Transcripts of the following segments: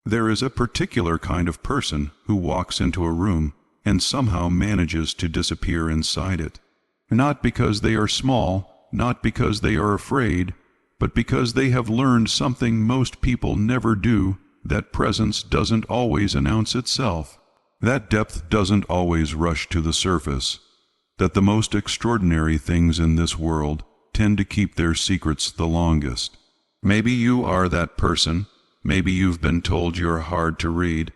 There is a particular kind of person who walks into a room and somehow manages to disappear inside it. Not because they are small, not because they are afraid, but because they have learned something most people never do, that presence doesn't always announce itself, that depth doesn't always rush to the surface, that the most extraordinary things in this world tend to keep their secrets the longest. Maybe you are that person. Maybe you've been told you're hard to read.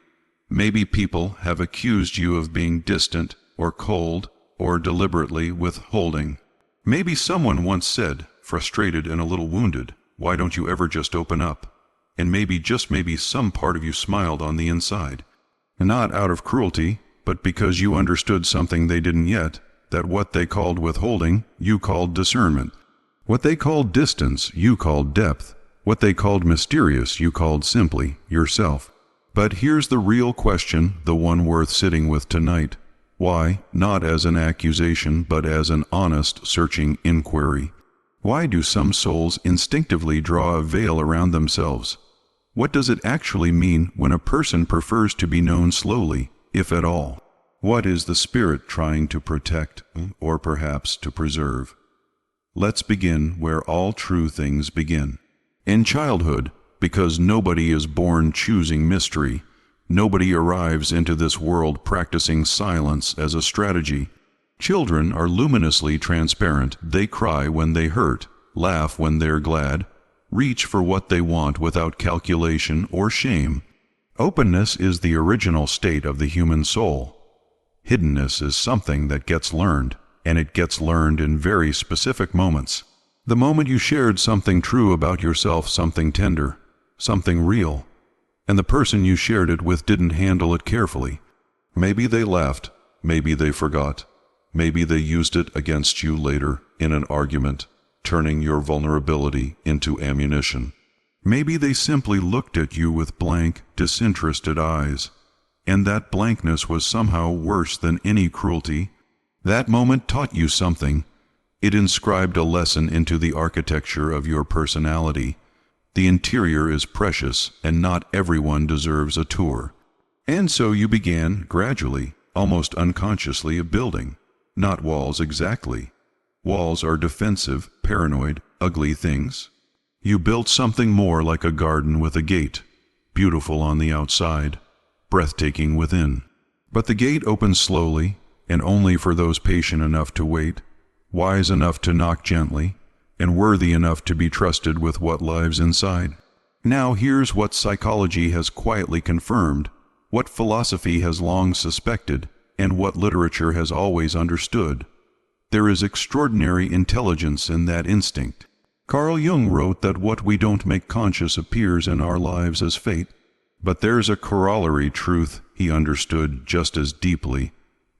Maybe people have accused you of being distant or cold or deliberately withholding. Maybe someone once said, frustrated and a little wounded, "Why don't you ever just open up?" And maybe, just maybe, some part of you smiled on the inside. Not out of cruelty, but because you understood something they didn't yet, that what they called withholding, you called discernment. What they called distance, you called depth. What they called mysterious, you called simply yourself. But here's the real question, the one worth sitting with tonight. Why, not as an accusation, but as an honest, searching inquiry? Why do some souls instinctively draw a veil around themselves? What does it actually mean when a person prefers to be known slowly, if at all? What is the spirit trying to protect, or perhaps to preserve? Let's begin where all true things begin. In childhood, because nobody is born choosing mystery, nobody arrives into this world practicing silence as a strategy. Children are luminously transparent. They cry when they hurt, laugh when they're glad, reach for what they want without calculation or shame. Openness is the original state of the human soul. Hiddenness is something that gets learned, and it gets learned in very specific moments. The moment you shared something true about yourself, something tender, something real, and the person you shared it with didn't handle it carefully. Maybe they laughed, maybe they forgot, maybe they used it against you later in an argument, turning your vulnerability into ammunition. Maybe they simply looked at you with blank, disinterested eyes, and that blankness was somehow worse than any cruelty. That moment taught you something. It inscribed a lesson into the architecture of your personality. The interior is precious, and not everyone deserves a tour. And so you began, gradually, almost unconsciously, a building. Not walls exactly. Walls are defensive, paranoid, ugly things. You built something more like a garden with a gate, beautiful on the outside, breathtaking within. But the gate opens slowly, and only for those patient enough to wait, wise enough to knock gently, and worthy enough to be trusted with what lives inside. Now here's what psychology has quietly confirmed, what philosophy has long suspected, and what literature has always understood. There is extraordinary intelligence in that instinct. Carl Jung wrote that what we don't make conscious appears in our lives as fate. But there's a corollary truth he understood just as deeply,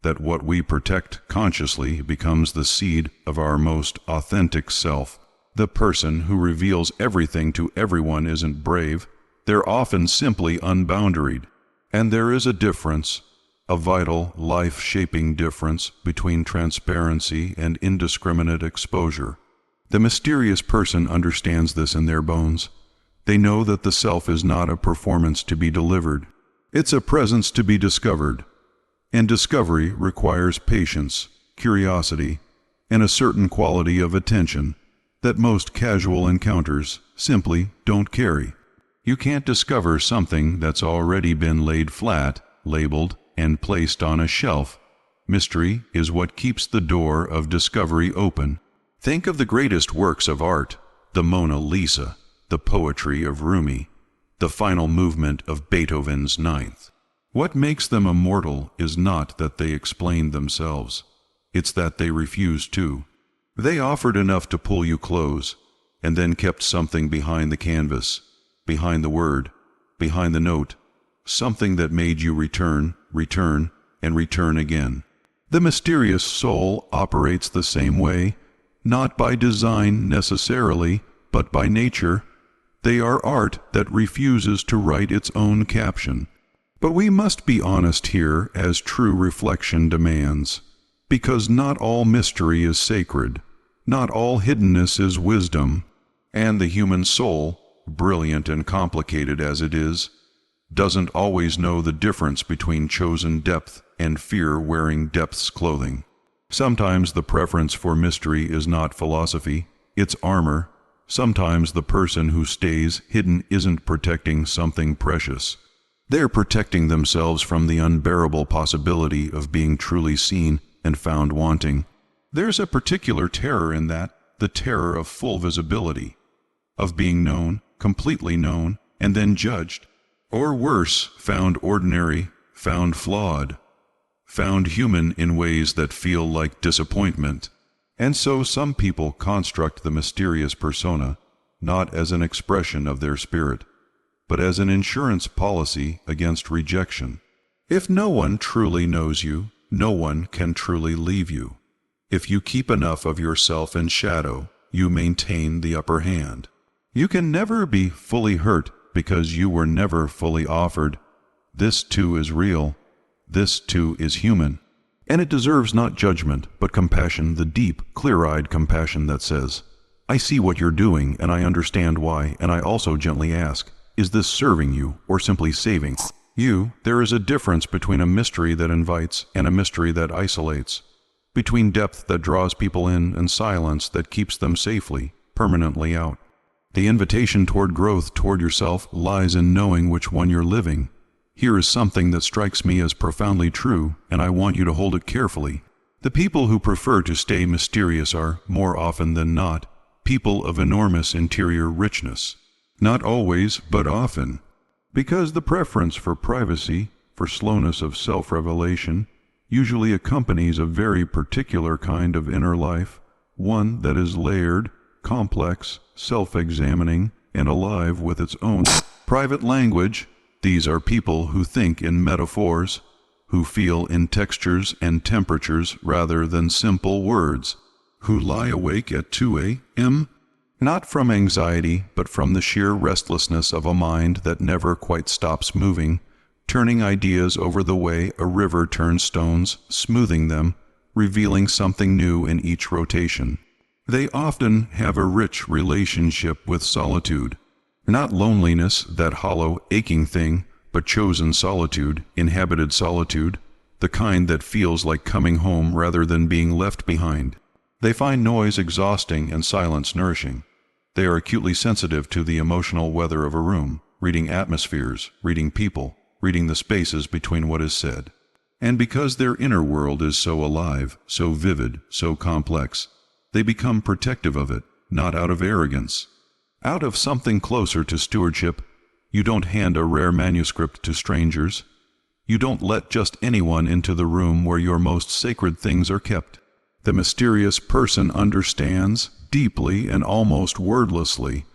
that what we protect consciously becomes the seed of our most authentic self. The person who reveals everything to everyone isn't brave. They're often simply unboundaried. And there is a difference, a vital, life-shaping difference between transparency and indiscriminate exposure. The mysterious person understands this in their bones. They know that the self is not a performance to be delivered. It's a presence to be discovered. And discovery requires patience, curiosity, and a certain quality of attention that most casual encounters simply don't carry. You can't discover something that's already been laid flat, labeled, and placed on a shelf. Mystery is what keeps the door of discovery open. Think of the greatest works of art, the Mona Lisa, the poetry of Rumi, the final movement of Beethoven's Ninth. What makes them immortal is not that they explained themselves. It's that they refused to. They offered enough to pull you close, and then kept something behind the canvas, behind the word, behind the note, something that made you return, and return again. The mysterious soul operates the same way, not by design necessarily, but by nature. They are art that refuses to write its own caption. But we must be honest here, as true reflection demands, because not all mystery is sacred, not all hiddenness is wisdom, and the human soul, brilliant and complicated as it is, doesn't always know the difference between chosen depth and fear wearing depth's clothing. Sometimes the preference for mystery is not philosophy, it's armor. Sometimes the person who stays hidden isn't protecting something precious. They're protecting themselves from the unbearable possibility of being truly seen and found wanting. There's a particular terror in that, the terror of full visibility, of being known, completely known, and then judged. Or worse, found ordinary, found flawed, found human in ways that feel like disappointment. And so some people construct the mysterious persona, not as an expression of their spirit, but as an insurance policy against rejection. If no one truly knows you, no one can truly leave you. If you keep enough of yourself in shadow, you maintain the upper hand. You can never be fully hurt because you were never fully offered. This too is real. This too is human. And it deserves not judgment, but compassion, the deep, clear-eyed compassion that says, I see what you're doing, and I understand why, and I also gently ask, is this serving you, or simply saving you? There is a difference between a mystery that invites and a mystery that isolates, between depth that draws people in and silence that keeps them safely, permanently out. The invitation toward growth toward yourself lies in knowing which one you're living. Here is something that strikes me as profoundly true, and I want you to hold it carefully. The people who prefer to stay mysterious are, more often than not, people of enormous interior richness. Not always, but often. Because the preference for privacy, for slowness of self-revelation, usually accompanies a very particular kind of inner life, one that is layered, complex, self-examining, and alive with its own private language. These are people who think in metaphors, who feel in textures and temperatures rather than simple words, who lie awake at 2 a.m., not from anxiety, but from the sheer restlessness of a mind that never quite stops moving, turning ideas over the way a river turns stones, smoothing them, revealing something new in each rotation. They often have a rich relationship with solitude. Not loneliness, that hollow, aching thing, but chosen solitude, inhabited solitude, the kind that feels like coming home rather than being left behind. They find noise exhausting and silence nourishing. They are acutely sensitive to the emotional weather of a room, reading atmospheres, reading people, reading the spaces between what is said. And because their inner world is so alive, so vivid, so complex, they become protective of it, not out of arrogance. Out of something closer to stewardship. You don't hand a rare manuscript to strangers. You don't let just anyone into the room where your most sacred things are kept. The mysterious person understands, deeply and almost wordlessly,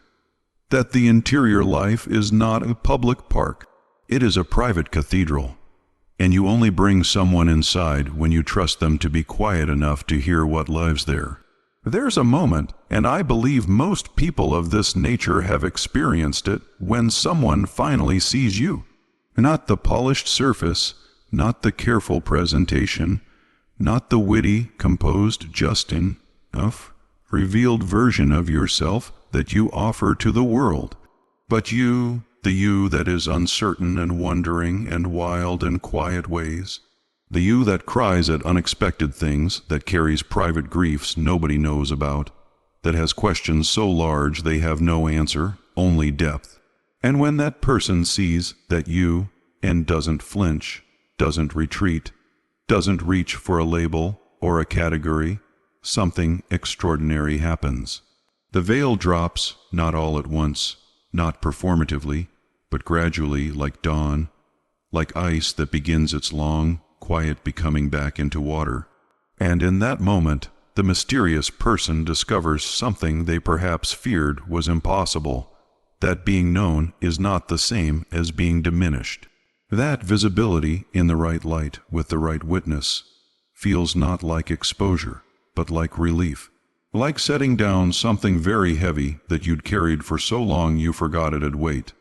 that the interior life is not a public park. It is a private cathedral, and you only bring someone inside when you trust them to be quiet enough to hear what lives there. There's a moment, and I believe most people of this nature have experienced it, when someone finally sees you. Not the polished surface, not the careful presentation, not the witty, composed, just enough, revealed version of yourself that you offer to the world, but you, the you that is uncertain and wondering and wild and quiet ways, the you that cries at unexpected things, that carries private griefs nobody knows about, that has questions so large they have no answer, only depth. And when that person sees that you, and doesn't flinch, doesn't retreat, doesn't reach for a label or a category, something extraordinary happens. The veil drops, not all at once, not performatively, but gradually, like dawn, like ice that begins its long, quiet becoming back into water. And in that moment, the mysterious person discovers something they perhaps feared was impossible, that being known is not the same as being diminished. That visibility in the right light with the right witness feels not like exposure, but like relief, like setting down something very heavy that you'd carried for so long you forgot it'd weight.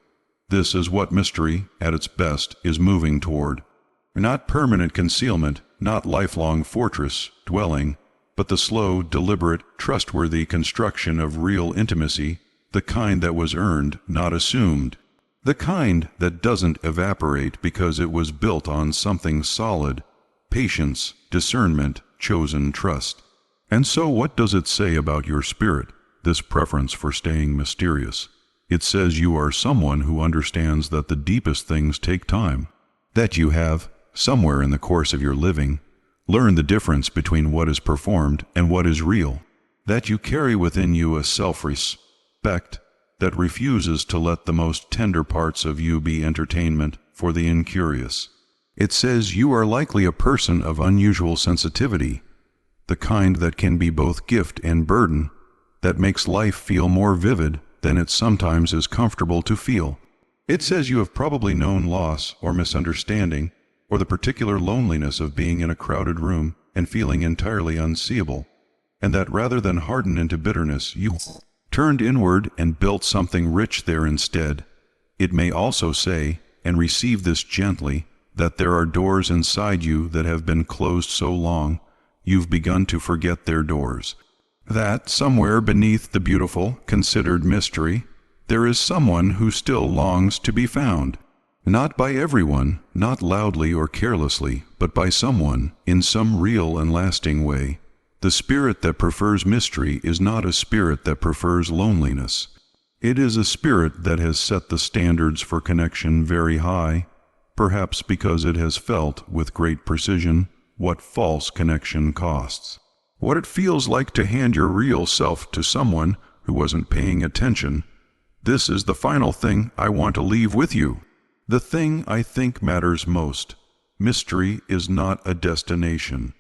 This is what mystery, at its best, is moving toward. Not permanent concealment, not lifelong fortress dwelling, but the slow, deliberate, trustworthy construction of real intimacy, the kind that was earned, not assumed. The kind that doesn't evaporate because it was built on something solid, patience, discernment, chosen trust. And so what does it say about your spirit, this preference for staying mysterious? It says you are someone who understands that the deepest things take time, that you have, somewhere in the course of your living, learned the difference between what is performed and what is real, that you carry within you a self-respect that refuses to let the most tender parts of you be entertainment for the incurious. It says you are likely a person of unusual sensitivity, the kind that can be both gift and burden, that makes life feel more vivid than it sometimes is comfortable to feel. It says you have probably known loss or misunderstanding, or the particular loneliness of being in a crowded room and feeling entirely unseeable, and that rather than harden into bitterness, you turned inward and built something rich there instead. It may also say, and receive this gently, that there are doors inside you that have been closed so long, you've begun to forget their doors. That somewhere beneath the beautiful, considered mystery, there is someone who still longs to be found. Not by everyone, not loudly or carelessly, but by someone, in some real and lasting way. The spirit that prefers mystery is not a spirit that prefers loneliness. It is a spirit that has set the standards for connection very high, perhaps because it has felt, with great precision, what false connection costs. What it feels like to hand your real self to someone who wasn't paying attention. This is the final thing I want to leave with you. The thing I think matters most. Mystery is not a destination.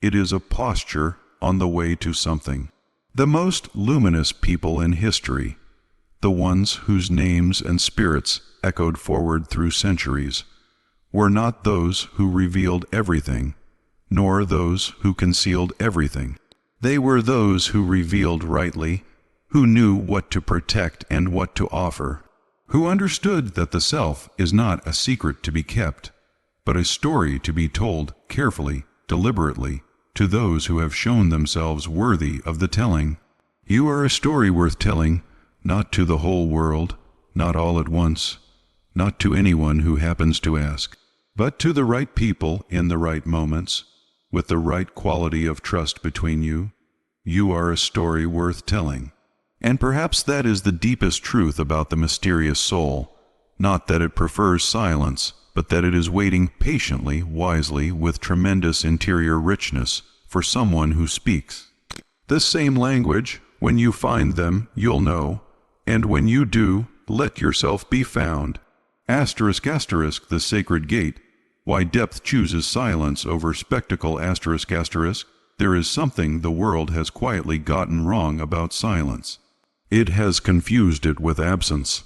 It is a posture on the way to something. The most luminous people in history, the ones whose names and spirits echoed forward through centuries, were not those who revealed everything, nor those who concealed everything. They were those who revealed rightly, who knew what to protect and what to offer, who understood that the self is not a secret to be kept, but a story to be told carefully, deliberately, to those who have shown themselves worthy of the telling. You are a story worth telling, not to the whole world, not all at once, not to anyone who happens to ask, but to the right people in the right moments, with the right quality of trust between you. You are a story worth telling. And perhaps that is the deepest truth about the mysterious soul, not that it prefers silence, but that it is waiting patiently, wisely, with tremendous interior richness for someone who speaks. This same language, when you find them, you'll know, and when you do, let yourself be found. Asterisk asterisk the sacred gate. Why depth chooses silence over spectacle asterisk asterisk. There is something the world has quietly gotten wrong about silence. It has confused it with absence.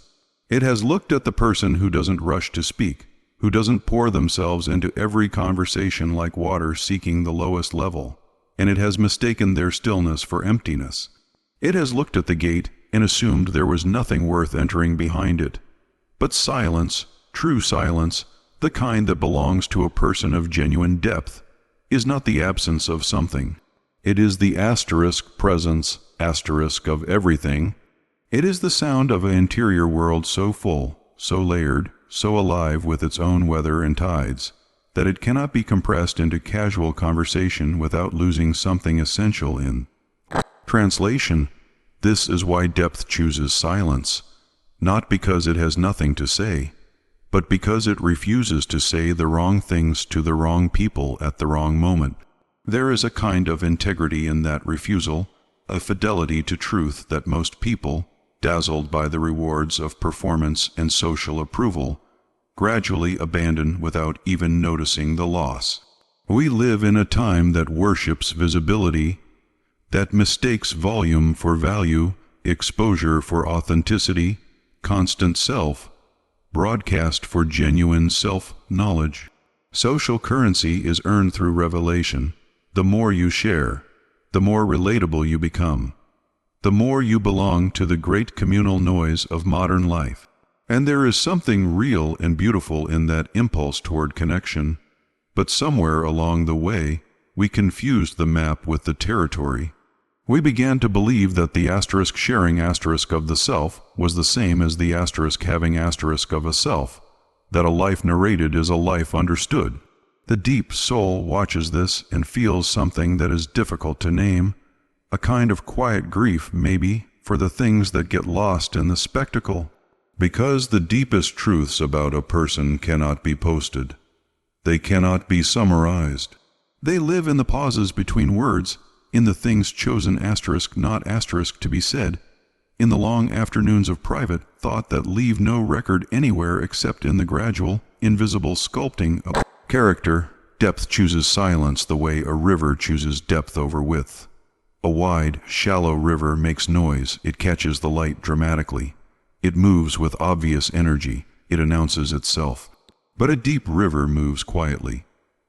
It has looked at the person who doesn't rush to speak, who doesn't pour themselves into every conversation like water seeking the lowest level, and it has mistaken their stillness for emptiness. It has looked at the gate and assumed there was nothing worth entering behind it. But silence, true silence, the kind that belongs to a person of genuine depth, is not the absence of something. It is the asterisk presence, asterisk of everything. It is the sound of an interior world so full, so layered, so alive with its own weather and tides, that it cannot be compressed into casual conversation without losing something essential in translation. This is why depth chooses silence, not because it has nothing to say, but because it refuses to say the wrong things to the wrong people at the wrong moment. There is a kind of integrity in that refusal, a fidelity to truth that most people, dazzled by the rewards of performance and social approval, gradually abandon without even noticing the loss. We live in a time that worships visibility, that mistakes volume for value, exposure for authenticity, constant self, broadcast for genuine self-knowledge. Social currency is earned through revelation. The more you share, the more relatable you become, the more you belong to the great communal noise of modern life. And there is something real and beautiful in that impulse toward connection, but somewhere along the way, we confused the map with the territory. We began to believe that the asterisk sharing asterisk of the self was the same as the asterisk having asterisk of a self, that a life narrated is a life understood. The deep soul watches this and feels something that is difficult to name, a kind of quiet grief, maybe, for the things that get lost in the spectacle. Because the deepest truths about a person cannot be posted. They cannot be summarized. They live in the pauses between words, in the things chosen asterisk not asterisk to be said, in the long afternoons of private thought that leave no record anywhere except in the gradual, invisible sculpting of character. Depth chooses silence the way a river chooses depth over width. A wide, shallow river makes noise, it catches the light dramatically. It moves with obvious energy, it announces itself. But a deep river moves quietly.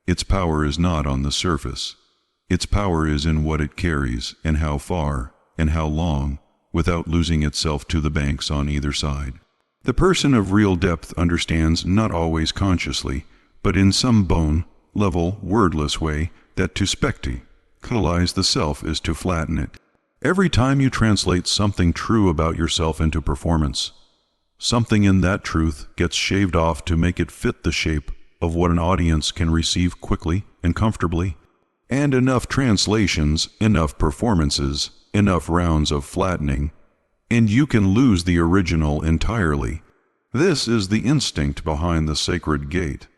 Its power is not on the surface. Its power is in what it carries, and how far, and how long, without losing itself to the banks on either side. The person of real depth understands, not always consciously, but in some bone, level, wordless way, that to spectacleize the self is to flatten it. Every time you translate something true about yourself into performance, something in that truth gets shaved off to make it fit the shape of what an audience can receive quickly and comfortably. And enough translations, enough performances, enough rounds of flattening, and you can lose the original entirely. This is the instinct behind the sacred gate.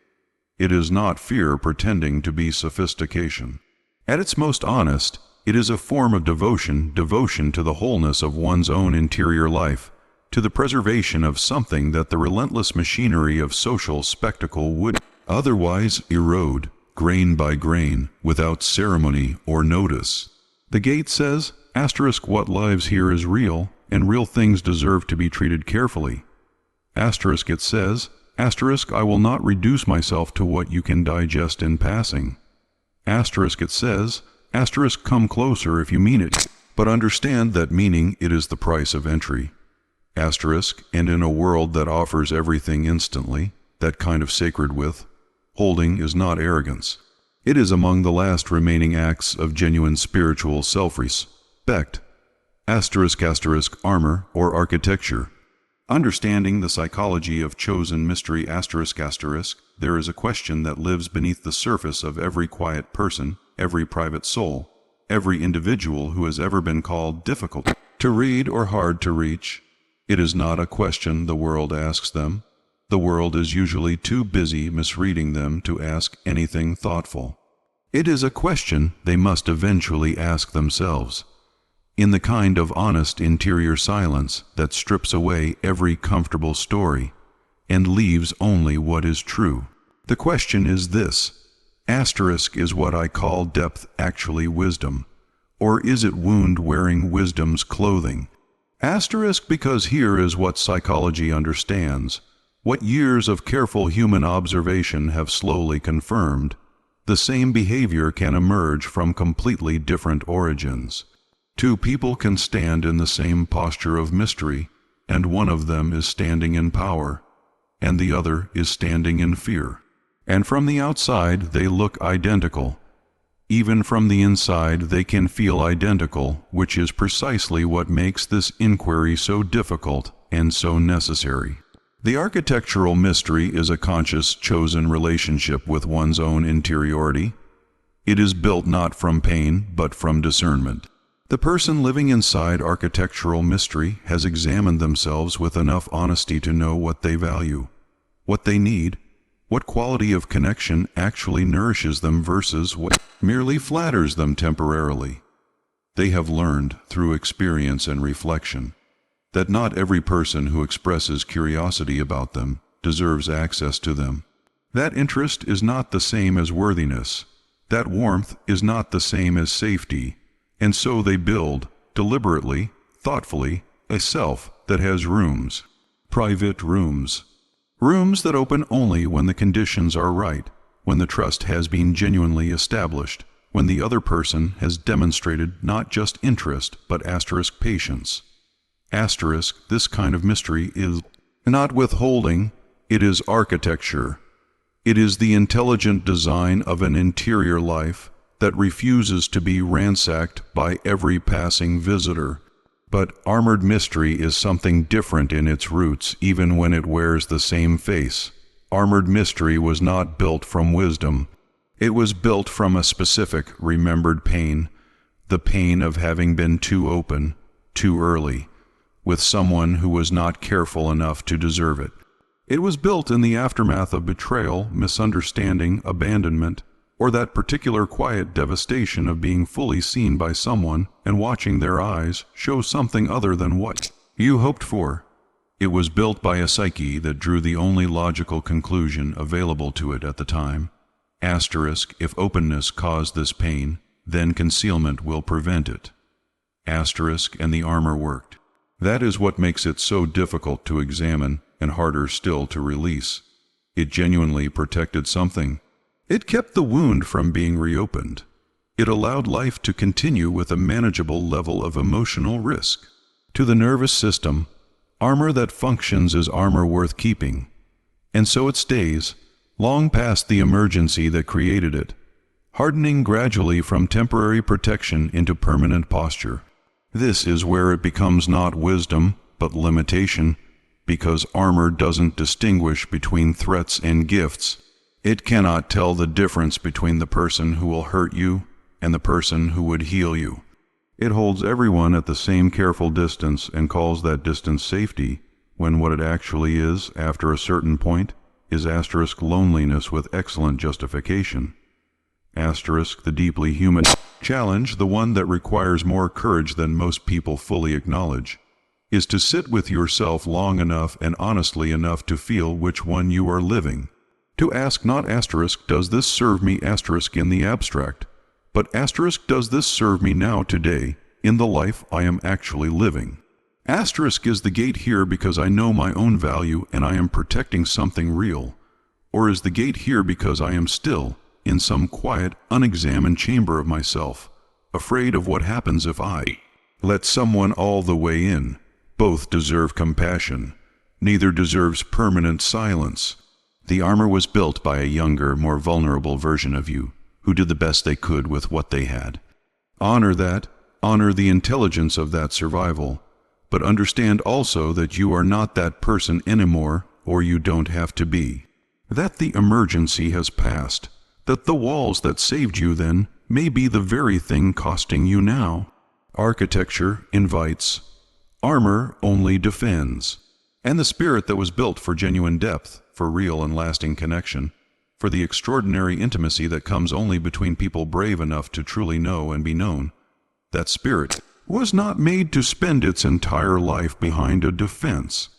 It is not fear pretending to be sophistication. At its most honest, it is a form of devotion to the wholeness of one's own interior life, to the preservation of something that the relentless machinery of social spectacle would otherwise erode, grain by grain, without ceremony or notice. The gate says, asterisk, what lives here is real, and real things deserve to be treated carefully. Asterisk, it says, asterisk, I will not reduce myself to what you can digest in passing. Asterisk, it says, asterisk, come closer if you mean it, but understand that meaning it is the price of entry. Asterisk, and in a world that offers everything instantly, that kind of sacred holding is not arrogance. It is among the last remaining acts of genuine spiritual self-respect. Asterisk, asterisk, armor or architecture. Understanding the psychology of chosen mystery asterisk, asterisk, there is a question that lives beneath the surface of every quiet person, every private soul, every individual who has ever been called difficult to read or hard to reach. It is not a question the world asks them. The world is usually too busy misreading them to ask anything thoughtful. It is a question they must eventually ask themselves, in the kind of honest interior silence that strips away every comfortable story and leaves only what is true. The question is this: asterisk, is what I call depth actually wisdom, or is it wound wearing wisdom's clothing? Asterisk, because here is what psychology understands, what years of careful human observation have slowly confirmed. The same behavior can emerge from completely different origins. Two people can stand in the same posture of mystery, and one of them is standing in power, and the other is standing in fear. And from the outside they look identical. Even from the inside they can feel identical, which is precisely what makes this inquiry so difficult and so necessary. The architectural mystery is a conscious, chosen relationship with one's own interiority. It is built not from pain, but from discernment. The person living inside architectural mystery has examined themselves with enough honesty to know what they value, what they need, what quality of connection actually nourishes them versus what merely flatters them temporarily. They have learned, through experience and reflection, that not every person who expresses curiosity about them deserves access to them. That interest is not the same as worthiness. That warmth is not the same as safety. And so they build, deliberately, thoughtfully, a self that has rooms, private rooms. Rooms that open only when the conditions are right, when the trust has been genuinely established, when the other person has demonstrated not just interest but asterisk patience. Asterisk, this kind of mystery is not withholding, it is architecture. It is the intelligent design of an interior life that refuses to be ransacked by every passing visitor. But armored mystery is something different in its roots, even when it wears the same face. Armored mystery was not built from wisdom. It was built from a specific, remembered pain, the pain of having been too open, too early, with someone who was not careful enough to deserve it. It was built in the aftermath of betrayal, misunderstanding, abandonment, or that particular quiet devastation of being fully seen by someone and watching their eyes show something other than what you hoped for. It was built by a psyche that drew the only logical conclusion available to it at the time. Asterisk, if openness caused this pain, then concealment will prevent it. Asterisk, and the armor worked. That is what makes it so difficult to examine and harder still to release. It genuinely protected something. It kept the wound from being reopened. It allowed life to continue with a manageable level of emotional risk. To the nervous system, armor that functions is armor worth keeping. And so it stays, long past the emergency that created it, hardening gradually from temporary protection into permanent posture. This is where it becomes not wisdom, but limitation, because armor doesn't distinguish between threats and gifts. It cannot tell the difference between the person who will hurt you and the person who would heal you. It holds everyone at the same careful distance and calls that distance safety, when what it actually is, after a certain point, is asterisk loneliness with excellent justification. Asterisk the deeply human challenge, the one that requires more courage than most people fully acknowledge, is to sit with yourself long enough and honestly enough to feel which one you are living. To ask not asterisk, does this serve me asterisk in the abstract, but asterisk, does this serve me now today, in the life I am actually living? Asterisk, is the gate here because I know my own value and I am protecting something real? Or is the gate here because I am still, in some quiet, unexamined chamber of myself, afraid of what happens if I let someone all the way in? Both deserve compassion. Neither deserves permanent silence. The armor was built by a younger, more vulnerable version of you, who did the best they could with what they had. Honor that, honor the intelligence of that survival, but understand also that you are not that person anymore, or you don't have to be. That the emergency has passed, that the walls that saved you then may be the very thing costing you now. Architecture invites, armor only defends. And the spirit that was built for genuine depth, for real and lasting connection, for the extraordinary intimacy that comes only between people brave enough to truly know and be known, that spirit was not made to spend its entire life behind a defense.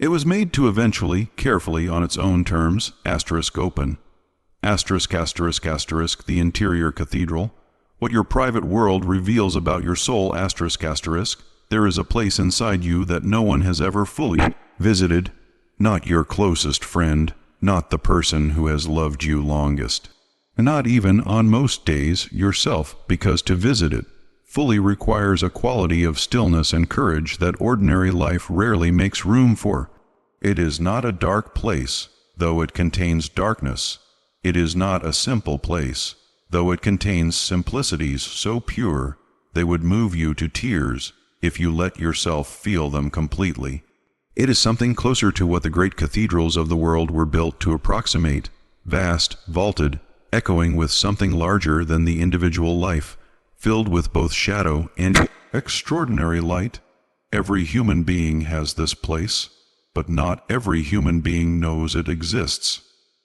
It was made to eventually, carefully, on its own terms, asterisk open, asterisk asterisk asterisk, the interior cathedral, what your private world reveals about your soul, asterisk asterisk. There is a place inside you that no one has ever fully visited, not your closest friend, not the person who has loved you longest, not even on most days yourself, because to visit it fully requires a quality of stillness and courage that ordinary life rarely makes room for. It is not a dark place, though it contains darkness. It is not a simple place, though it contains simplicities so pure they would move you to tears if you let yourself feel them completely. It is something closer to what the great cathedrals of the world were built to approximate, vast, vaulted, echoing with something larger than the individual life, filled with both shadow and extraordinary light. Every human being has this place, but not every human being knows it exists.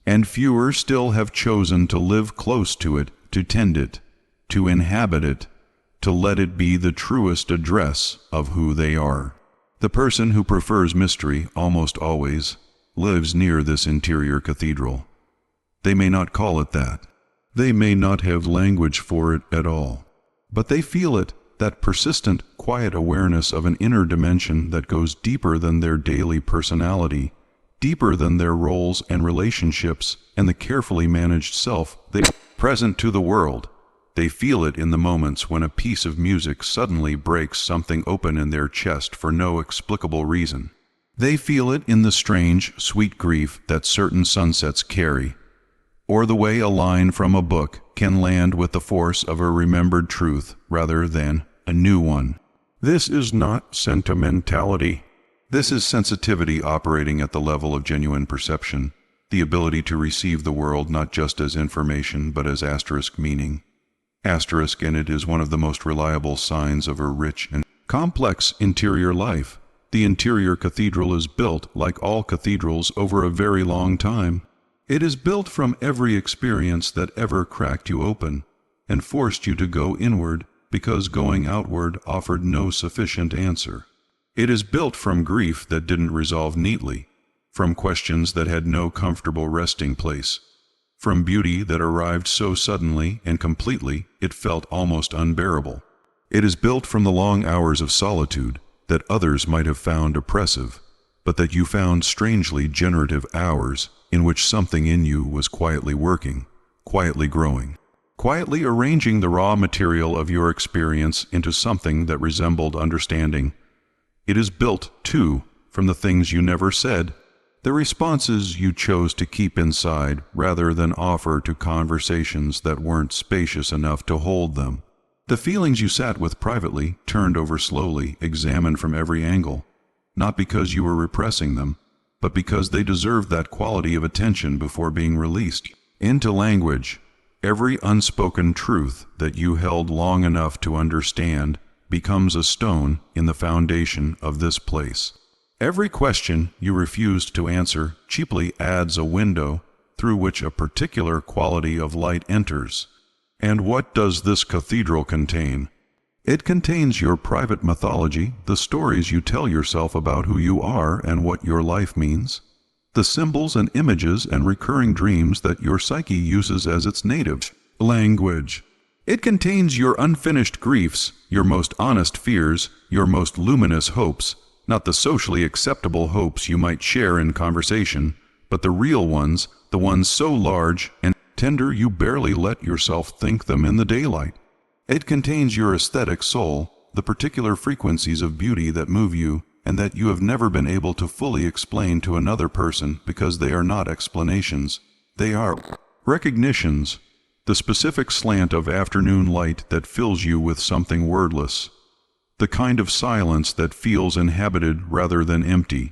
And fewer still have chosen to live close to it, to tend it, to inhabit it, to let it be the truest address of who they are. The person who prefers mystery almost always lives near this interior cathedral. They may not call it that. They may not have language for it at all. But they feel it, that persistent, quiet awareness of an inner dimension that goes deeper than their daily personality, deeper than their roles and relationships and the carefully managed self they present to the world. They feel it in the moments when a piece of music suddenly breaks something open in their chest for no explicable reason. They feel it in the strange, sweet grief that certain sunsets carry, or the way a line from a book can land with the force of a remembered truth rather than a new one. This is not sentimentality. This is sensitivity operating at the level of genuine perception, the ability to receive the world not just as information but as asterisk meaning. Asterisk in it is one of the most reliable signs of a rich and complex interior life. The interior cathedral is built, like all cathedrals, over a very long time. It is built from every experience that ever cracked you open and forced you to go inward because going outward offered no sufficient answer. It is built from grief that didn't resolve neatly, from questions that had no comfortable resting place, from beauty that arrived so suddenly and completely it felt almost unbearable. It is built from the long hours of solitude that others might have found oppressive, but that you found strangely generative hours in which something in you was quietly working, quietly growing, quietly arranging the raw material of your experience into something that resembled understanding. It is built, too, from the things you never said, the responses you chose to keep inside rather than offer to conversations that weren't spacious enough to hold them. The feelings you sat with privately, turned over slowly, examined from every angle, not because you were repressing them, but because they deserved that quality of attention before being released into language. Every unspoken truth that you held long enough to understand becomes a stone in the foundation of this place. Every question you refused to answer cheaply adds a window through which a particular quality of light enters. And what does this cathedral contain? It contains your private mythology, the stories you tell yourself about who you are and what your life means, the symbols and images and recurring dreams that your psyche uses as its native language. It contains your unfinished griefs, your most honest fears, your most luminous hopes, not the socially acceptable hopes you might share in conversation, but the real ones, the ones so large and tender you barely let yourself think them in the daylight. It contains your aesthetic soul, the particular frequencies of beauty that move you and that you have never been able to fully explain to another person because they are not explanations. They are recognitions, the specific slant of afternoon light that fills you with something wordless, the kind of silence that feels inhabited rather than empty,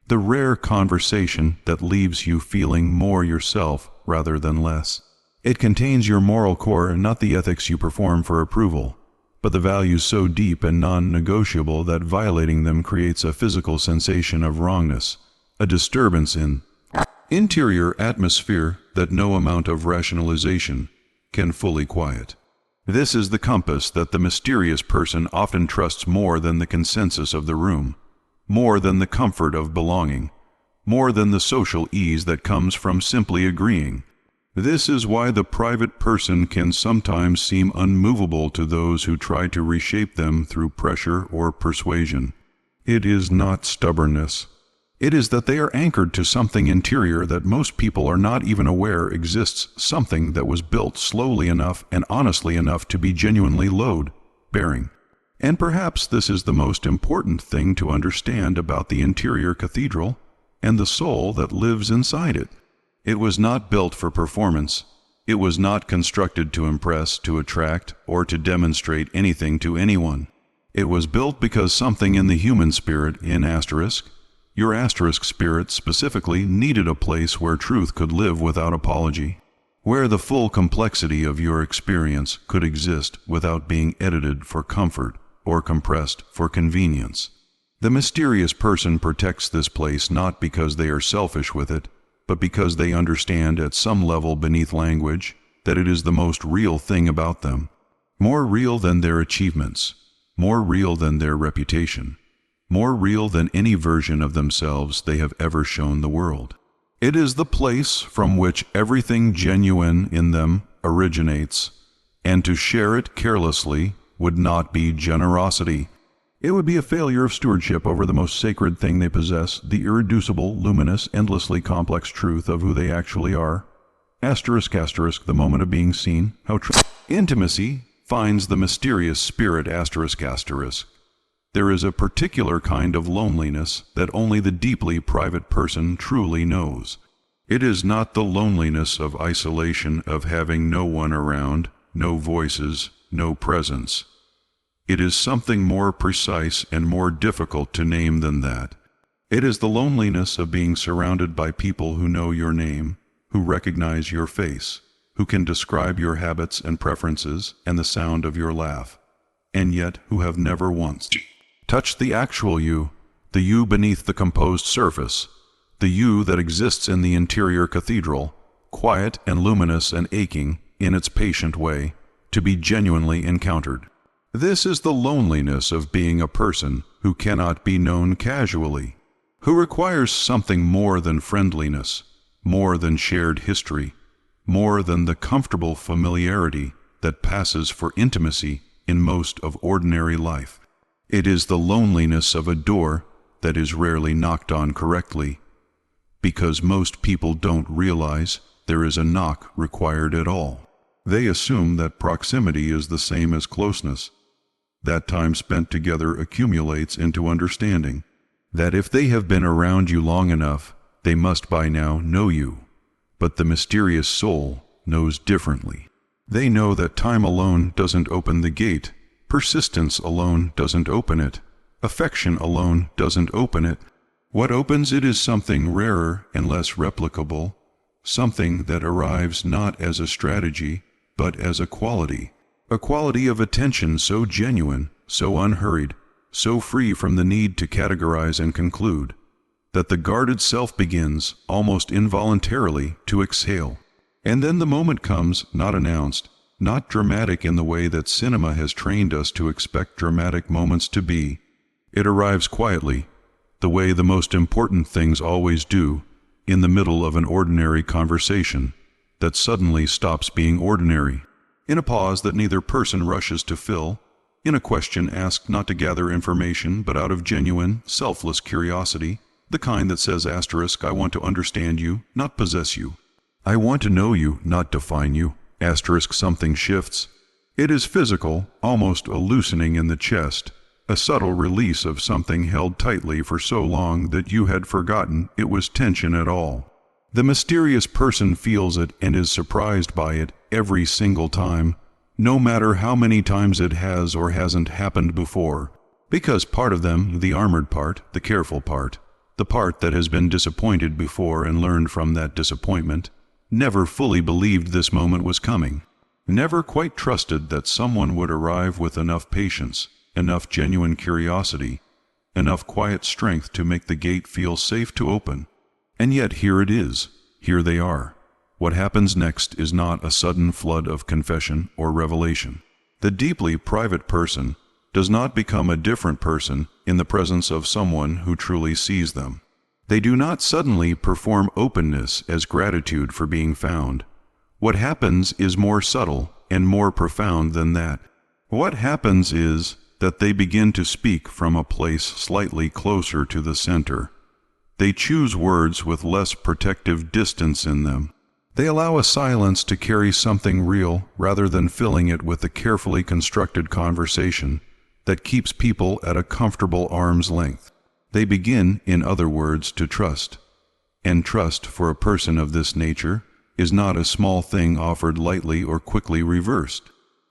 the rare conversation that leaves you feeling more yourself rather than less. It contains your moral core, not the ethics you perform for approval, but the values so deep and non-negotiable that violating them creates a physical sensation of wrongness, a disturbance in interior atmosphere that no amount of rationalization can fully quiet. This is the compass that the mysterious person often trusts more than the consensus of the room, more than the comfort of belonging, more than the social ease that comes from simply agreeing. This is why the private person can sometimes seem unmovable to those who try to reshape them through pressure or persuasion. It is not stubbornness. It is that they are anchored to something interior that most people are not even aware exists, something that was built slowly enough and honestly enough to be genuinely load-bearing. And perhaps this is the most important thing to understand about the interior cathedral and the soul that lives inside it. It was not built for performance. It was not constructed to impress, to attract, or to demonstrate anything to anyone. It was built because something in the human spirit, in asterisk, your asterisk spirit specifically, needed a place where truth could live without apology, where the full complexity of your experience could exist without being edited for comfort or compressed for convenience. The mysterious person protects this place not because they are selfish with it, but because they understand at some level beneath language that it is the most real thing about them, more real than their achievements, more real than their reputation, more real than any version of themselves they have ever shown the world. It is the place from which everything genuine in them originates, and to share it carelessly would not be generosity. It would be a failure of stewardship over the most sacred thing they possess, the irreducible, luminous, endlessly complex truth of who they actually are. Asterisk, asterisk, the moment of being seen, how intimacy finds the mysterious spirit, asterisk, asterisk. There is a particular kind of loneliness that only the deeply private person truly knows. It is not the loneliness of isolation, of having no one around, no voices, no presence. It is something more precise and more difficult to name than that. It is the loneliness of being surrounded by people who know your name, who recognize your face, who can describe your habits and preferences and the sound of your laugh, and yet who have never once touched the actual you, the you beneath the composed surface, the you that exists in the interior cathedral, quiet and luminous and aching in its patient way, to be genuinely encountered. This is the loneliness of being a person who cannot be known casually, who requires something more than friendliness, more than shared history, more than the comfortable familiarity that passes for intimacy in most of ordinary life. It is the loneliness of a door that is rarely knocked on correctly, because most people don't realize there is a knock required at all. They assume that proximity is the same as closeness, that time spent together accumulates into understanding, that if they have been around you long enough, they must by now know you. But the mysterious soul knows differently. They know that time alone doesn't open the gate, persistence alone doesn't open it, affection alone doesn't open it. What opens it is something rarer and less replicable, something that arrives not as a strategy, but as a quality of attention so genuine, so unhurried, so free from the need to categorize and conclude, that the guarded self begins, almost involuntarily, to exhale. And then the moment comes, not announced, not dramatic in the way that cinema has trained us to expect dramatic moments to be. It arrives quietly, the way the most important things always do, in the middle of an ordinary conversation that suddenly stops being ordinary, in a pause that neither person rushes to fill, in a question asked not to gather information but out of genuine, selfless curiosity, the kind that says asterisk, I want to understand you, not possess you. I want to know you, not define you, asterisk, something shifts. It is physical, almost a loosening in the chest, a subtle release of something held tightly for so long that you had forgotten it was tension at all. The mysterious person feels it and is surprised by it every single time, no matter how many times it has or hasn't happened before, because part of them, the armored part, the careful part, the part that has been disappointed before and learned from that disappointment, never fully believed this moment was coming, never quite trusted that someone would arrive with enough patience, enough genuine curiosity, enough quiet strength to make the gate feel safe to open. And yet here it is, here they are. What happens next is not a sudden flood of confession or revelation. The deeply private person does not become a different person in the presence of someone who truly sees them. They do not suddenly perform openness as gratitude for being found. What happens is more subtle and more profound than that. What happens is that they begin to speak from a place slightly closer to the center. They choose words with less protective distance in them. They allow a silence to carry something real rather than filling it with a carefully constructed conversation that keeps people at a comfortable arm's length. They begin, in other words, to trust. And trust for a person of this nature is not a small thing offered lightly or quickly reversed.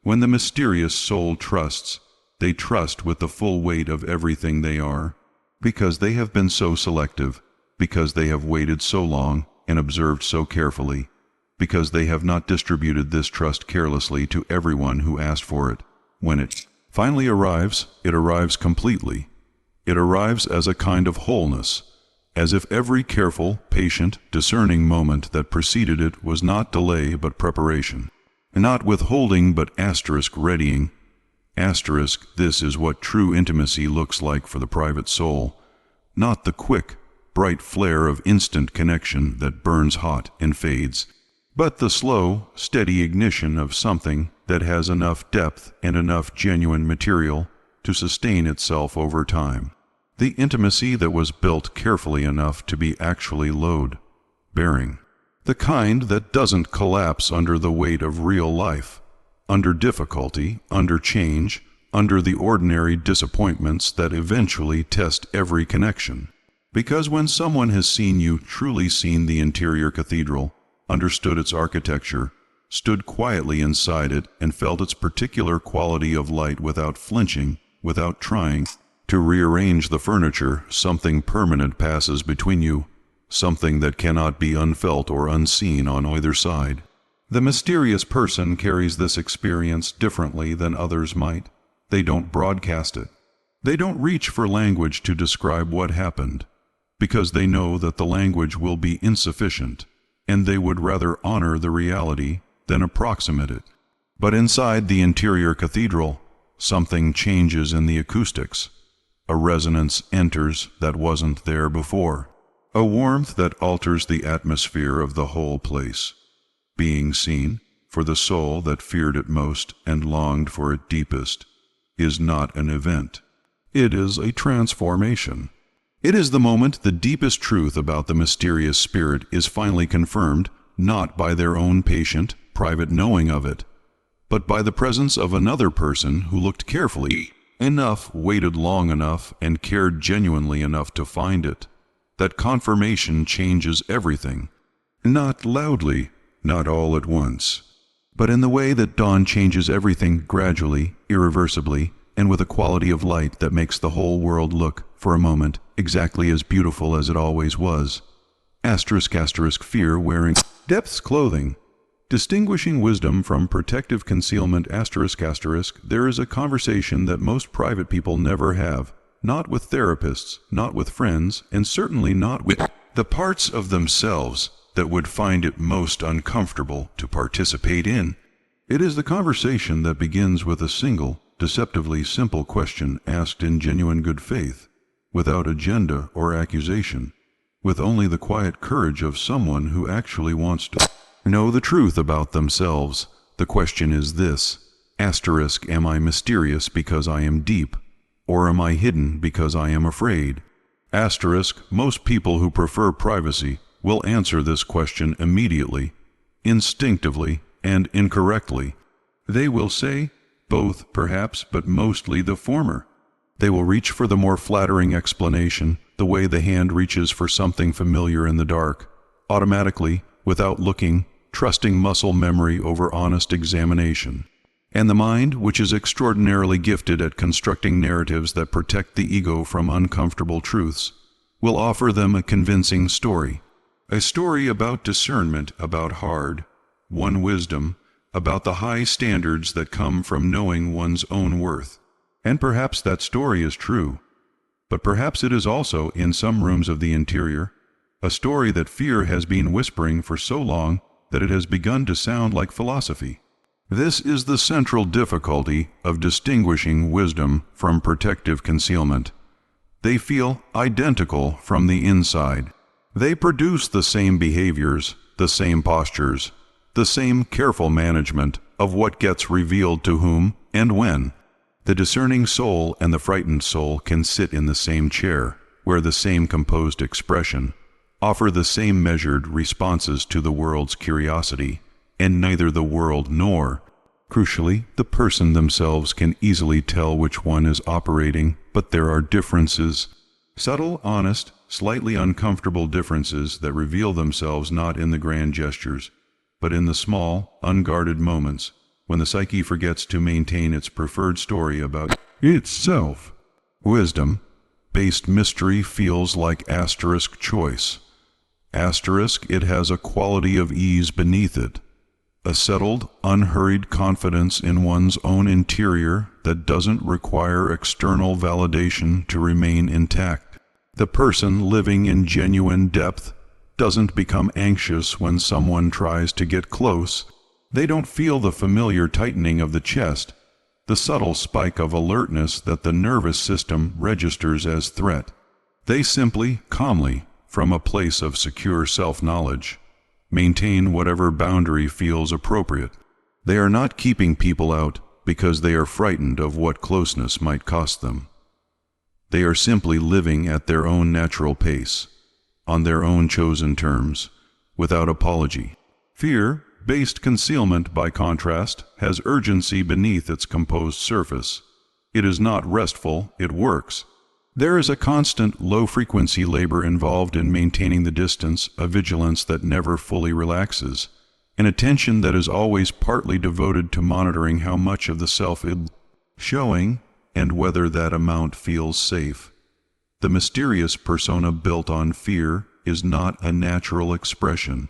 When the mysterious soul trusts, they trust with the full weight of everything they are, because they have been so selective, because they have waited so long and observed so carefully, because they have not distributed this trust carelessly to everyone who asked for it. When it finally arrives, it arrives completely. It arrives as a kind of wholeness, as if every careful, patient, discerning moment that preceded it was not delay but preparation, not withholding but asterisk readying. Asterisk, this is what true intimacy looks like for the private soul, not the quick, bright flare of instant connection that burns hot and fades, but the slow, steady ignition of something that has enough depth and enough genuine material to sustain itself over time. The intimacy that was built carefully enough to be actually load-bearing. The kind that doesn't collapse under the weight of real life, under difficulty, under change, under the ordinary disappointments that eventually test every connection. Because when someone has seen you, truly seen the interior cathedral, understood its architecture, stood quietly inside it, and felt its particular quality of light without flinching, without trying to rearrange the furniture, something permanent passes between you, something that cannot be unfelt or unseen on either side. The mysterious person carries this experience differently than others might. They don't broadcast it. They don't reach for language to describe what happened, because they know that the language will be insufficient, and they would rather honor the reality than approximate it. But inside the interior cathedral, something changes in the acoustics. A resonance enters that wasn't there before, a warmth that alters the atmosphere of the whole place. Being seen, for the soul that feared it most and longed for it deepest, is not an event. It is a transformation. It is the moment the deepest truth about the mysterious spirit is finally confirmed, not by their own patient, private knowing of it, but by the presence of another person who looked carefully enough, waited long enough, and cared genuinely enough to find it. That confirmation changes everything. Not loudly, not all at once, but in the way that dawn changes everything gradually, irreversibly, and with a quality of light that makes the whole world look, for a moment, exactly as beautiful as it always was. *** fear wearing depths clothing. Distinguishing wisdom from protective concealment ***, there is a conversation that most private people never have, not with therapists, not with friends, and certainly not with the parts of themselves that would find it most uncomfortable to participate in. It is the conversation that begins with a single, deceptively simple question asked in genuine good faith, without agenda or accusation, with only the quiet courage of someone who actually wants to know the truth about themselves. The question is this: am I mysterious because I am deep, or am I hidden because I am afraid? Most people who prefer privacy will answer this question immediately, instinctively, and incorrectly. They will say both, perhaps, but mostly the former. They will reach for the more flattering explanation, the way the hand reaches for something familiar in the dark, automatically, without looking, trusting muscle memory over honest examination. And the mind, which is extraordinarily gifted at constructing narratives that protect the ego from uncomfortable truths, will offer them a convincing story. A story about discernment, about hard-won wisdom, about the high standards that come from knowing one's own worth. And perhaps that story is true. But perhaps it is also, in some rooms of the interior, a story that fear has been whispering for so long that it has begun to sound like philosophy. This is the central difficulty of distinguishing wisdom from protective concealment. They feel identical from the inside. They produce the same behaviors, the same postures, the same careful management of what gets revealed to whom and when. The discerning soul and the frightened soul can sit in the same chair, wear the same composed expression, offer the same measured responses to the world's curiosity, and neither the world nor, crucially, the person themselves can easily tell which one is operating. But there are differences, subtle, honest, slightly uncomfortable differences that reveal themselves not in the grand gestures, but in the small, unguarded moments when the psyche forgets to maintain its preferred story about itself. Wisdom-based mystery feels like choice. It has a quality of ease beneath it, a settled, unhurried confidence in one's own interior that doesn't require external validation to remain intact. The person living in genuine depth doesn't become anxious when someone tries to get close. They don't feel the familiar tightening of the chest, the subtle spike of alertness that the nervous system registers as threat. They simply, calmly, from a place of secure self-knowledge, maintain whatever boundary feels appropriate. They are not keeping people out because they are frightened of what closeness might cost them. They are simply living at their own natural pace, on their own chosen terms, without apology. Fear-based concealment, by contrast, has urgency beneath its composed surface. It is not restful, it works. There is a constant, low-frequency labor involved in maintaining the distance, a vigilance that never fully relaxes, an attention that is always partly devoted to monitoring how much of the self is showing and whether that amount feels safe. The mysterious persona built on fear is not a natural expression.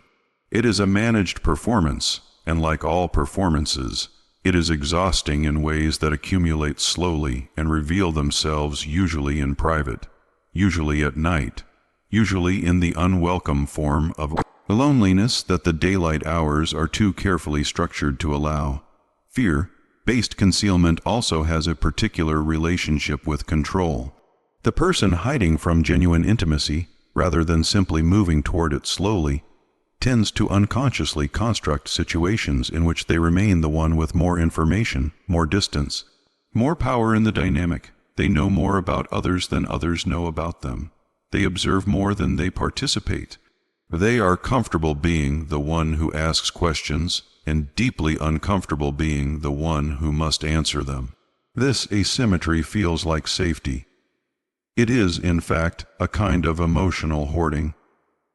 It is a managed performance, and like all performances, it is exhausting in ways that accumulate slowly and reveal themselves usually in private, usually at night, usually in the unwelcome form of loneliness that the daylight hours are too carefully structured to allow. Fear-based concealment also has a particular relationship with control. The person hiding from genuine intimacy, rather than simply moving toward it slowly, tends to unconsciously construct situations in which they remain the one with more information, more distance, more power in the dynamic. They know more about others than others know about them. They observe more than they participate. They are comfortable being the one who asks questions and deeply uncomfortable being the one who must answer them. This asymmetry feels like safety. It is, in fact, a kind of emotional hoarding,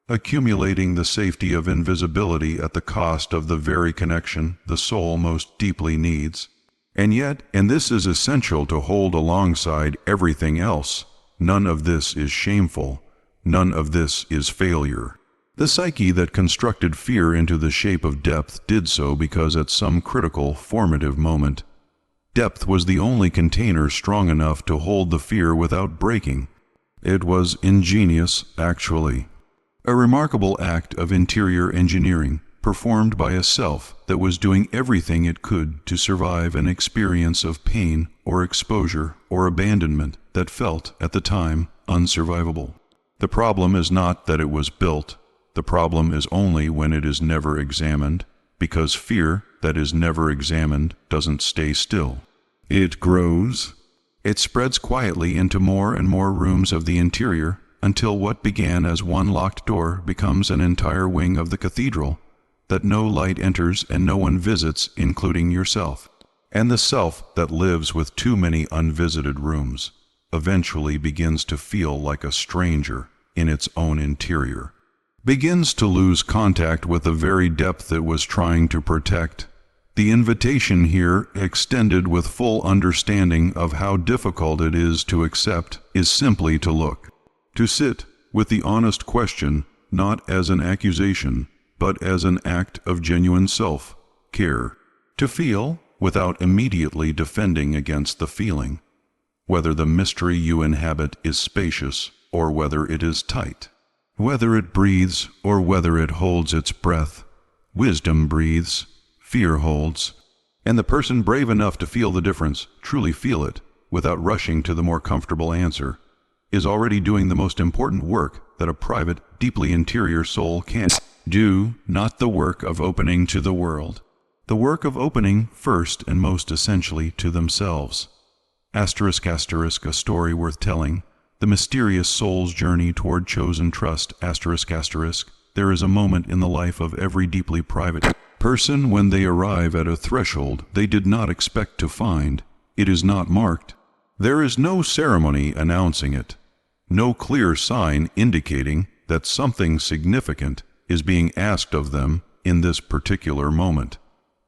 accumulating the safety of invisibility at the cost of the very connection the soul most deeply needs. And yet, and this is essential to hold alongside everything else, none of this is shameful, none of this is failure. The psyche that constructed fear into the shape of depth did so because at some critical, formative moment, depth was the only container strong enough to hold the fear without breaking. It was ingenious, actually. A remarkable act of interior engineering, performed by a self that was doing everything it could to survive an experience of pain or exposure or abandonment that felt, at the time, unsurvivable. The problem is not that it was built. The problem is only when it is never examined, because fear that is never examined doesn't stay still. It grows. It spreads quietly into more and more rooms of the interior, until what began as one locked door becomes an entire wing of the cathedral that no light enters and no one visits, including yourself. And the self that lives with too many unvisited rooms eventually begins to feel like a stranger in its own interior, begins to lose contact with the very depth it was trying to protect. The invitation here, extended with full understanding of how difficult it is to accept, is simply to look. To sit with the honest question, not as an accusation, but as an act of genuine self-care. To feel, without immediately defending against the feeling, whether the mystery you inhabit is spacious or whether it is tight, whether it breathes or whether it holds its breath. Wisdom breathes, fear holds, and the person brave enough to feel the difference, truly feel it, without rushing to the more comfortable answer, is already doing the most important work that a private, deeply interior soul can do, not the work of opening to the world, the work of opening first and most essentially to themselves. ****, a story worth telling, the mysterious soul's journey toward chosen trust. ****, there is a moment in the life of every deeply private person when they arrive at a threshold they did not expect to find. It is not marked. There is no ceremony announcing it, no clear sign indicating that something significant is being asked of them in this particular moment,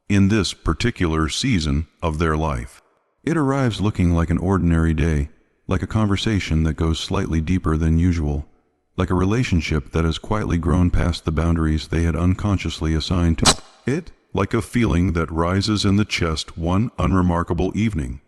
in this particular season of their life. It arrives looking like an ordinary day, like a conversation that goes slightly deeper than usual, like a relationship that has quietly grown past the boundaries they had unconsciously assigned to it, like a feeling that rises in the chest one unremarkable evening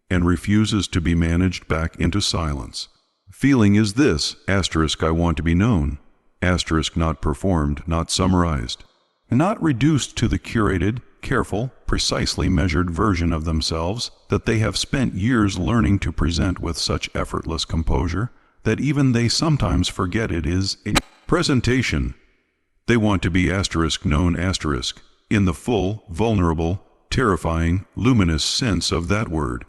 and refuses to be managed back into silence. Feeling is this, ***, I want to be known, ***, not performed, not summarized, not reduced to the curated, careful, precisely measured version of themselves that they have spent years learning to present with such effortless composure that even they sometimes forget it is a presentation. They want to be known in the full, vulnerable, terrifying, luminous sense of that word.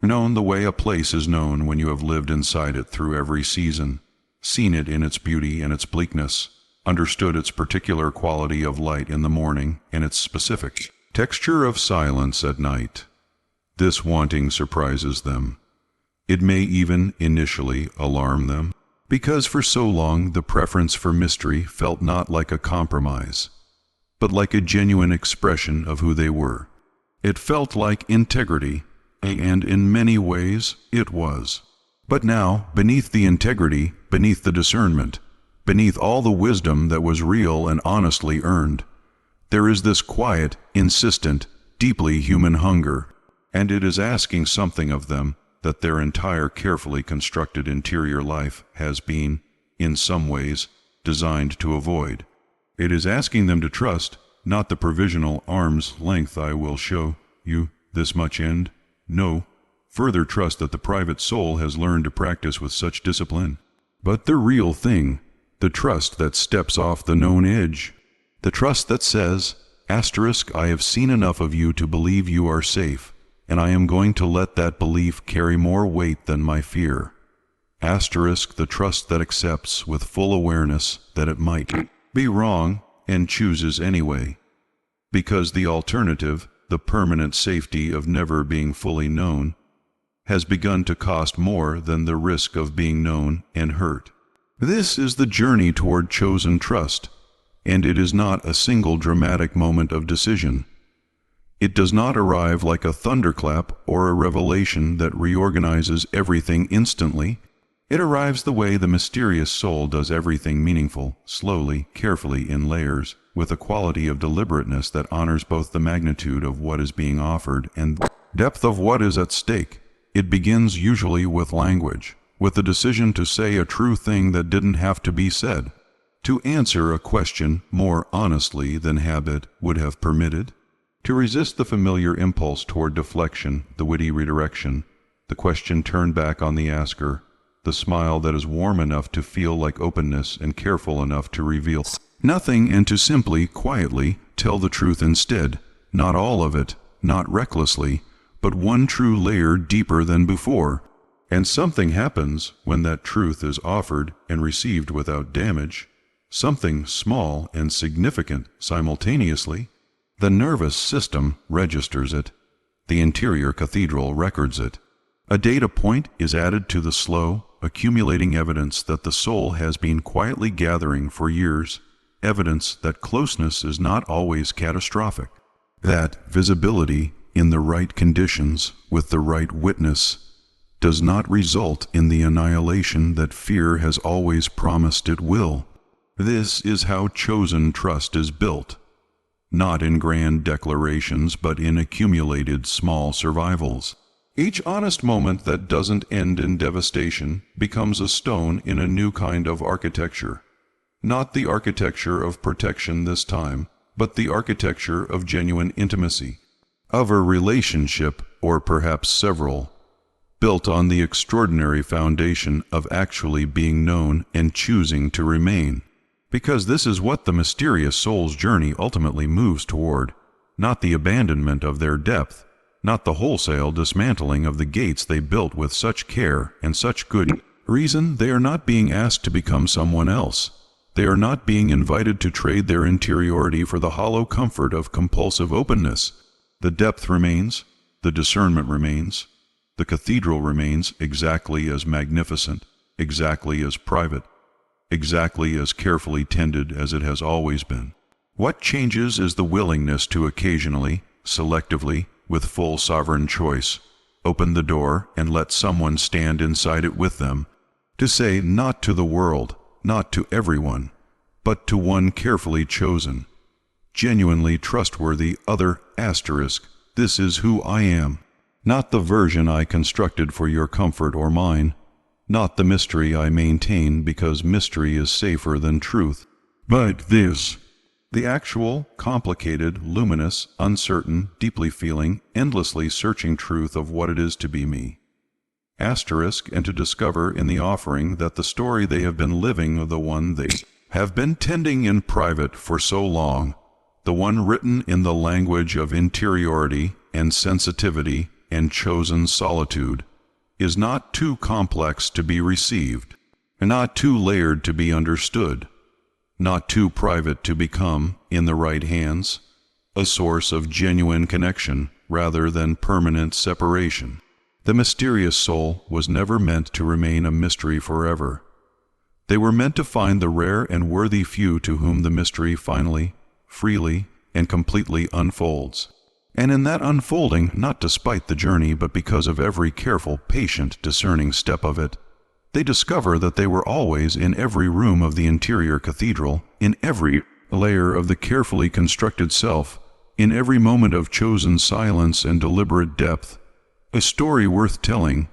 Known the way a place is known when you have lived inside it through every season, seen it in its beauty and its bleakness, understood its particular quality of light in the morning and its specific texture of silence at night. This wanting surprises them. It may even initially alarm them, because for so long the preference for mystery felt not like a compromise, but like a genuine expression of who they were. It felt like integrity, and in many ways it was. But now, beneath the integrity, beneath the discernment, beneath all the wisdom that was real and honestly earned, there is this quiet, insistent, deeply human hunger, and it is asking something of them that their entire carefully constructed interior life has been, in some ways, designed to avoid. It is asking them to trust, not the provisional arm's length I will show you this much and, no, further trust that the private soul has learned to practice with such discipline, but the real thing, the trust that steps off the known edge, the trust that says, I have seen enough of you to believe you are safe, and I am going to let that belief carry more weight than my fear. The trust that accepts with full awareness that it might be wrong and chooses anyway. Because the alternative, the permanent safety of never being fully known, has begun to cost more than the risk of being known and hurt. This is the journey toward chosen trust, and it is not a single dramatic moment of decision. It does not arrive like a thunderclap or a revelation that reorganizes everything instantly. It arrives the way the mysterious soul does everything meaningful, slowly, carefully, in layers, with a quality of deliberateness that honors both the magnitude of what is being offered and the depth of what is at stake. It begins usually with language, with the decision to say a true thing that didn't have to be said, to answer a question more honestly than habit would have permitted, to resist the familiar impulse toward deflection, the witty redirection, the question turned back on the asker, the smile that is warm enough to feel like openness and careful enough to reveal nothing, and to simply, quietly, tell the truth instead, not all of it, not recklessly, but one true layer deeper than before. And something happens when that truth is offered and received without damage, something small and significant simultaneously. The nervous system registers it. The interior cathedral records it. A data point is added to the slow, accumulating evidence that the soul has been quietly gathering for years, evidence that closeness is not always catastrophic, that visibility in the right conditions with the right witness does not result in the annihilation that fear has always promised it will. This is how chosen trust is built. Not in grand declarations, but in accumulated small survivals. Each honest moment that doesn't end in devastation becomes a stone in a new kind of architecture. Not the architecture of protection this time, but the architecture of genuine intimacy, of a relationship, or perhaps several, built on the extraordinary foundation of actually being known and choosing to remain. Because this is what the mysterious soul's journey ultimately moves toward, not the abandonment of their depth, not the wholesale dismantling of the gates they built with such care and such good reason. They are not being asked to become someone else. They are not being invited to trade their interiority for the hollow comfort of compulsive openness. The depth remains, the discernment remains, the cathedral remains exactly as magnificent, exactly as private, exactly as carefully tended as it has always been. What changes is the willingness to occasionally, selectively, with full sovereign choice, open the door and let someone stand inside it with them, to say not to the world, not to everyone, but to one carefully chosen, genuinely trustworthy other asterisk, this is who I am, not the version I constructed for your comfort or mine, not the mystery I maintain because mystery is safer than truth, but this, the actual, complicated, luminous, uncertain, deeply feeling, endlessly searching truth of what it is to be me. And to discover in the offering that the story they have been living, the one they have been tending in private for so long, the one written in the language of interiority and sensitivity and chosen solitude, is not too complex to be received, and not too layered to be understood, not too private to become, in the right hands, a source of genuine connection rather than permanent separation. The mysterious soul was never meant to remain a mystery forever. They were meant to find the rare and worthy few to whom the mystery finally, freely, and completely unfolds. And in that unfolding, not despite the journey, but because of every careful, patient, discerning step of it, they discover that they were always in every room of the interior cathedral, in every layer of the carefully constructed self, in every moment of chosen silence and deliberate depth, a story worth telling,